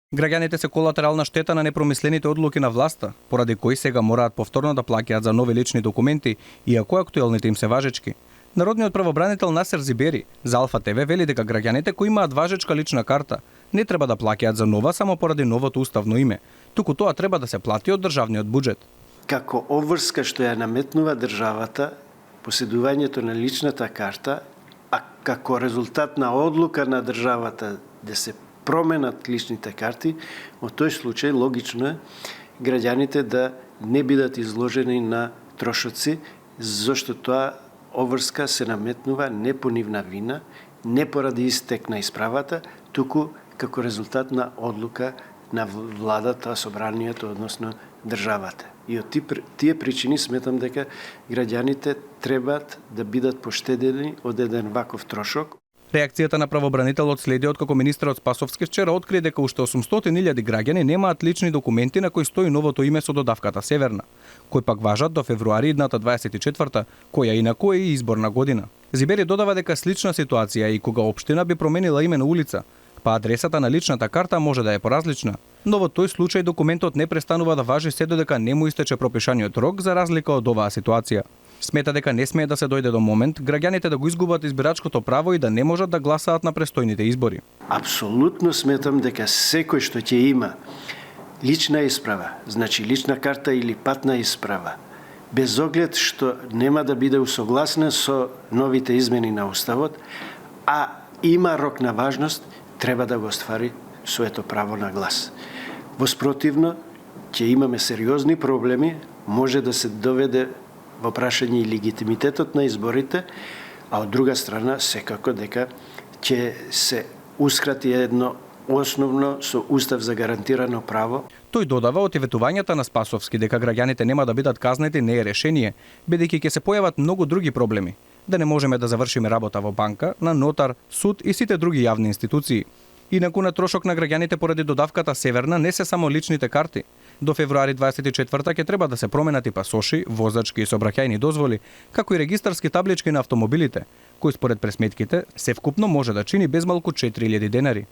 Граѓаните се колатерална штета на непромислените одлуки на власта, поради кои сега мораат повторно да плаќаат за нови лични документи, иако актуелните им се важечки. Народниот правобранител Насер Зибери за Алфа ТВ вели дека граѓаните кои имаат важечка лична карта не треба да плаќаат за нова само поради новото уставно име, туку тоа треба да се плати од државниот буџет. Како обврска што ја наметнува државата, поседувањето на личната карта, а како резултат на одлука на државата да се променат личните карти, во тој случај логично е граѓаните да не бидат изложени на трошоци, зашто тоа обврска се наметнува не по нивна вина, не поради истек на исправата, туку како резултат на одлука на владата, собранието, односно државата. И од тие причини сметам дека граѓаните требаат да бидат поштедени од еден ваков трошок. Реакцијата на правобранителот следи откако министерот Спасовски вчера откри дека уште 800.000 граѓани немаат лични документи на кои стои новото име со додавката Северна, кои пак важат до февруари идната 24-та, која инаку е и изборна година. Зибери додава дека слична ситуација и кога општина би променила име на улица, па адресата на личната карта може да е поразлична. Но во тој случај документот не престанува да важи се додека не му истече пропишаниот рок за разлика од оваа ситуација. Смета дека не смее да се дојде до момент граѓаните да го изгубат избирачкото право и да не можат да гласаат на престојните избори. Апсолутно сметам дека секој што ќе има лична исправа, значи лична карта или патна исправа, без оглед што нема да биде усогласен со новите измени на уставот, а има рок на важност, треба да го оствари своето право на глас. Воспротивно, ќе имаме сериозни проблеми, може да се доведе во прашање и легитимитетот на изборите, а од друга страна секако дека ќе се ускрати едно основно со устав за гарантирано право. Тој додава од ветувањата на Спасовски дека граѓаните нема да бидат казнети не е решение, бидејќи ќе се појават многу други проблеми. Да не можеме да завршиме работа во банка, на нотар, суд и сите други јавни институции. Инаку на трошок на граѓаните поради додавката Северна не се само личните карти. До февруари 24-та ќе треба да се променат и пасоши, возачки и сообраќајни дозволи, како и регистарски таблички на автомобилите, кои според пресметките се вкупно може да чини безмалку 4000 денари.